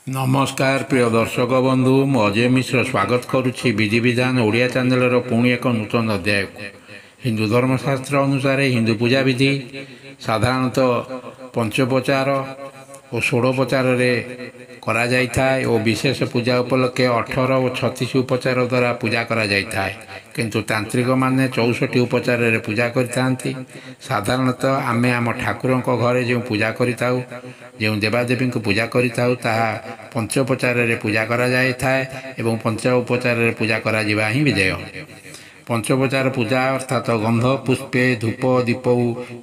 नमस्कार प्रिय दर्शक बंधु मु अजय मिश्र स्वागत करुच्ची विधि विधान ओडिया चैनल पुणी एक नूतन अध्याय को हिंदू धर्मशास्त्र अनुसार हिंदू पूजा विधि साधारणतः पंचोपचार और षोड़ोपचार करा जाइथाय और विशेष पूजा उपलक्षे 18 और 36 उपचार द्वारा पूजा करा जाइथाय किंतु तांत्रिक माने 64 उपचार रे पूजा करथांती। साधारणतः आमे आम ठाकुरों को घरे जो पूजा करिताउ जो देवादेवी को पूजा करिताउ ताहा पंचोपचार रे पूजा करा जाइथाय एवं पंचोपचार रे पूजा करा जिबा ही विधेय। पंचोपचार पूजा अर्थात गंध पुष्पे धूप दीप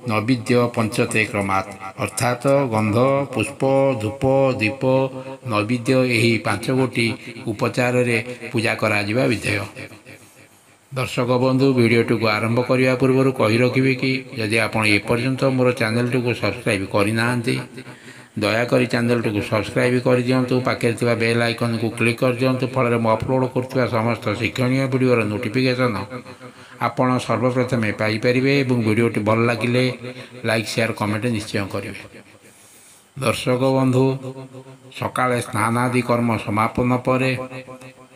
नैवेद्य पंचते क्रमात् अर्थात गंध पुष्प धूप दीप नैवेद्य यही 5 गोटी उपचार रे पूजा करा जिबा विधेय। दर्शक बंधु वीडियोटी को आरंभ करने पूर्व कही रखिए कि यदि आप एपर्यंत मोर चैनल को सब्सक्राइब करना दयाकोरी चैनल को सब्सक्राइब कर दिंतु पाखे बेल आइकन को क्लिक कर दिंतु फल मैं अपलोड कर समस्त शिक्षणीय वीडियोर नोटिफिकेशन आपण सर्वप्रथमे पाइपर और वीडियोटी भल लगे लाइक शेयर कमेंट निश्चय करेंगे। दर्शक बंधु सकाले स्नान आदि कर्म समापन पर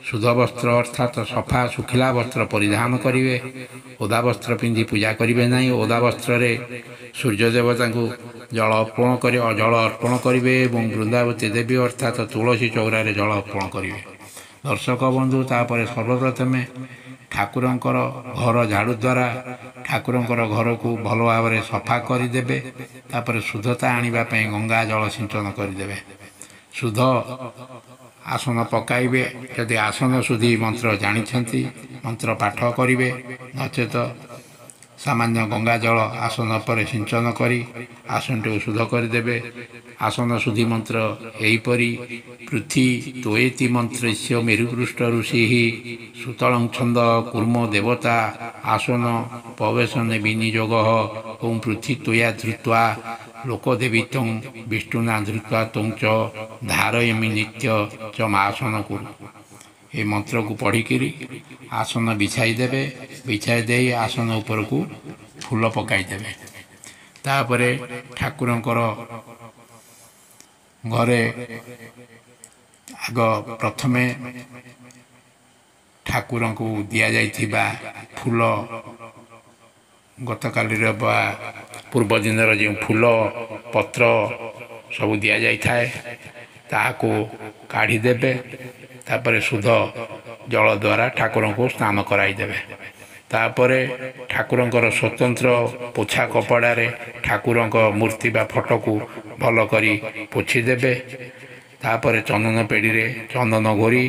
शुद्ध वस्त्र अर्थात सफा सुखिला वस्त्र परिधान करेंगे। ओदा वस्त्र पिंधि पूजा करेंगे ना। ओदा वस्त्र सूर्य देवता को जल अर्पण करेंगे और वृंदावती देवी अर्थात तुलसी चौरा जल अर्पण करेंगे। दर्शक बंधु तापर सर्वप्रथमे ठाकुरंकर घर झाड़ू द्वारा ठाकुरंकर घर को भल भाव में सफा करदे। तापर शुद्धता आने गंगा जल सिंचन करदे। शुद्ध आसन पकाइबे। यदि आसन शुद्धि मंत्र जानी मंत्र पाठ करेंगे नचेत सामान्य गंगा जल आसन पर सिंचन करी आसन टी शुद्ध करदे। आसन शुद्धि मंत्र यहीपरी पृथ्वी त्वेति मंत्रस्य मेरुपृष्ठ ऋषि सुतलं छंद कूर्म देवता आसन पवेशन विनियोग ओं पृथ्वी त्वया धृत्वा लोकदेवी तंग विष्णुना धृत्वा तंग च धारयमि नित्य च आसन कुरु। ये मंत्र को पढ़िकी आसन बिछाई देवे। बिछाई दे आसन ऊपर को फूल पकाईदेवे। तापर ठाकुरंकर घरे आग प्रथमे ठाकुर को दि जाइथिबा फूल गतकाली पूर्व दिन जो फूल पत्र सब दि जाए ताको काढ़ी देबे। तापर शुद्ध जल द्वारा ठाकुर को स्नान कराइदेवे। तापर ठाकुरंकर स्वतंत्र पोछा कपड़े ठाकुर मूर्ति बा फोटो को भल करी पोछीदेवे। तापर चंदन पेड़ी रे चंदन घोरी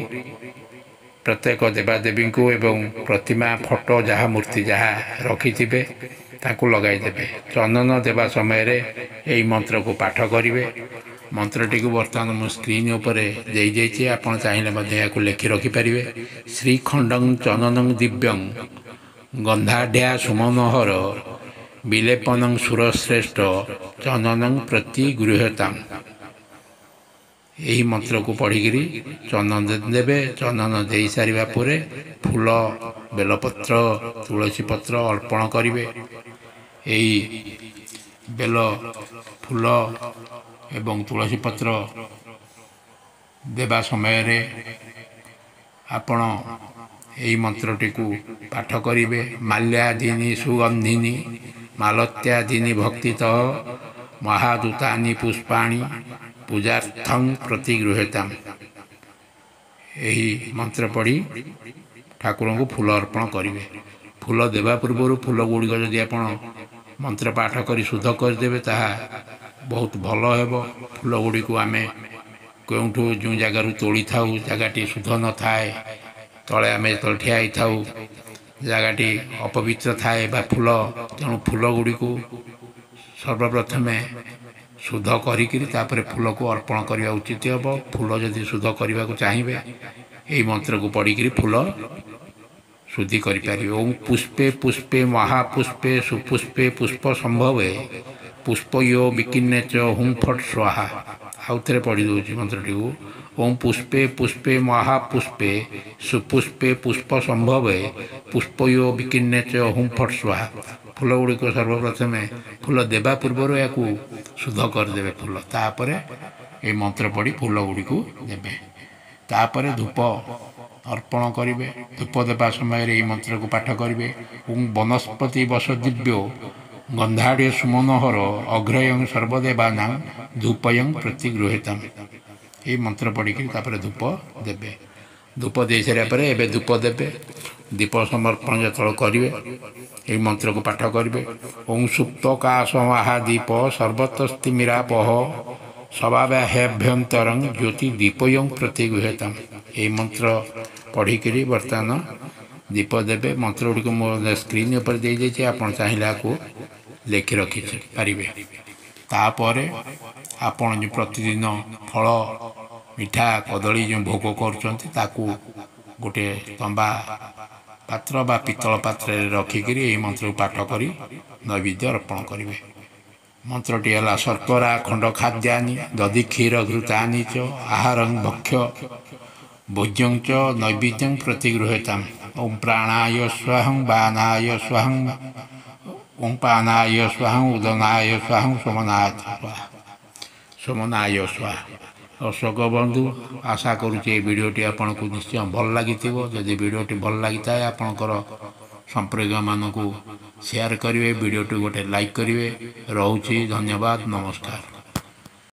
प्रत्येक देवादेवी को एवं प्रतिमा फोटो जहाँ मूर्ति जहाँ रखि लगाइदेवे। चंदन देवा समय यही मंत्र को पाठ करेंगे। मंत्रटी को बर्तमान मो स्क्रीन उपर दे आपड़ चाहिए लिखि रखिपारे। श्रीखंडं चंदनं दिव्यं गंधाढ़्या सुमनोहर विलेपनं सुरश्रेष्ठ चंदनं प्रति गृहताम। यही मंत्र को पढ़िकी चंदन देवे। चंदन दे सारा पर फूल बेलपत्र तुलसी पत्र अर्पण करेंगे। यही बेल फूल एवं तुलसी पत्र देवा समय रे आपण यही मंत्रटी को पाठ करेंगे। माल्यादीनि सुगंधिनी मालत्यादीनि भक्तितः महादूतानि पुष्पाणि पूजार्थं प्रतिगृहताम। यही मंत्र पढ़ी ठाकुर को फूल अर्पण करेंगे। फूल देवा पूर्व फूल गुड़िक जदि आप मंत्र पाठ कर शुद्ध करदे ताहा बहुत भल हेबो। फूल गुड़ी को आमे केउठू जो जगार तोड़ी थाऊ जगहटी शुद्ध न थाए तले आमे तले ठिया होई थाऊ जगहटी अपवित्र थाए बा फूल तेणु फूल गुड़ी को सर्वप्रथमे शुद्ध करिकिरी तापर फूल को अर्पण करने उचित हे। फूल जदि शुद्ध करने को चाहिए यही मंत्र को पढ़िकी फूल शुद्धि करें। ओं पुष्पे पुष्पे महापुष्पे सुपुष्पे पुष्प संभवे पुष्पयो विकिन्ने च हुं फट स्वाहा। आउ थे पढ़ी दूसरी मंत्रटी को ओं पुष्पे पुष्पे महापुष्पे सुपुष्पे पुष्प संभवे पुष्पयो विकिन्ने च हुं फट स्वाहा। फूल गुड़िक सर्वप्रथमे फूल देवा पूर्व या शुद्ध करदे फूल तापर এই ମନ୍ତ୍ର ପଢ଼ି ଫୁଲ ଗୁଡ଼ିକୁ ଦେବେ। ତାପରେ ଧୂପ ଅର୍ପଣ କରିବେ। ଧୂପ ଦେବା ସମୟରେ ଏହି ମନ୍ତ୍ରକୁ ପାଠ କରିବେ। ବନସ୍ପତି ବସ ଦିବ୍ୟ ଗନ୍ଧାଢ଼୍ୟ ସୁମନୋହର ଅଘ୍ରୟଂ ସର୍ବଦେବାନାଂ ଧୂପୟଂ ପ୍ରତିଗୃହୀତମ୍। ଏହି ମନ୍ତ୍ର ପଢ଼ିକି ତାପରେ ଧୂପ ଦେବେ। ଧୂପ ଦେଇସାରିବା ପରେ ଏବେ ଧୂପ ଦେବେ। ଦୀପ ସମର୍ପଣ ଯେତେବେଳେ କରିବେ ଏହି ମନ୍ତ୍ରକୁ ପାଠ କରିବେ। ଓଁ ସୁପ୍ତ କାଶ ମହାଦୀପ ସର୍ବତସ୍ତିମିରାପହ ସବାବ୍ୟାହ୍ୟଭ୍ୟନ୍ତରଂ ଜ୍ୟୋତି ଦୀପୟଂ ପ୍ରତିଗୃହୀତମ୍। ଏହି ମନ୍ତ୍ର ପଢ଼ିକିରି ବର୍ତ୍ତମାନ ଦୀପ ଦେବେ। ମନ୍ତ୍ର ଗୁଡ଼ିକ ମୋ ସ୍କ୍ରିନ୍ ଉପରେ ଦେଇଯାଇଛି, ଆପଣ ଚାହିଁଲେ ଆକୁ ଲେଖି ରଖିପାରିବେ। ତାପରେ ଆପଣ ଯେଉଁ ପ୍ରତିଦିନ ଫଳ ମିଠା କଦଳୀ ଯେଉଁ ଭୋଗ କରୁଛନ୍ତି ତାକୁ ଗୋଟିଏ ତମ୍ବା ପାତ୍ର ବା ପିତ୍ତଳ ପାତ୍ରରେ ରଖିକିରି ଏହି ମନ୍ତ୍ରକୁ ପାଠ କରି ନୈବେଦ୍ୟ ଅର୍ପଣ କରିବେ। ମନ୍ତ୍ରଟି ହେଲା ଶର୍କରା ଖଣ୍ଡ ଖାଦ୍ୟାନି ଦଧି କ୍ଷୀର ଘୃତାନି ଚ ଆହାରଂ ଭକ୍ଷ ଭୋଜ୍ୟଂ ଚ ନୈବେଦ୍ୟଂ ପ୍ରତିଗୃହୀତମ୍। ଓଁ ପ୍ରାଣାୟ ସ୍ୱାହଂ ବାନାୟ ସ୍ୱାହଂ ଓଁ ପାନାୟ ସ୍ୱାହଂ ଉଦନାୟ ସ୍ୱାହଂ ସୋମନାୟ ସ୍ୱାହା। ଦର୍ଶକ ବନ୍ଧୁ, ଆଶା କରୁଛି ଏ ଭିଡ଼ିଓଟି ଆପଣଙ୍କୁ ନିଶ୍ଚୟ ଭଲ ଲାଗିଥିବ। ଯଦି ଭିଡ଼ିଓଟି ଭଲ ଲାଗିଥାଏ ଆପଣଙ୍କର ସମ୍ପର୍କୀୟମାନଙ୍କୁ ସେୟାର କରିବେ। ଭିଡ଼ିଓଟି ଗୋଟେ ଲାଇକ୍ କରିବେ। ରହୁଛି, ଧନ୍ୟବାଦ, ନମସ୍କାର।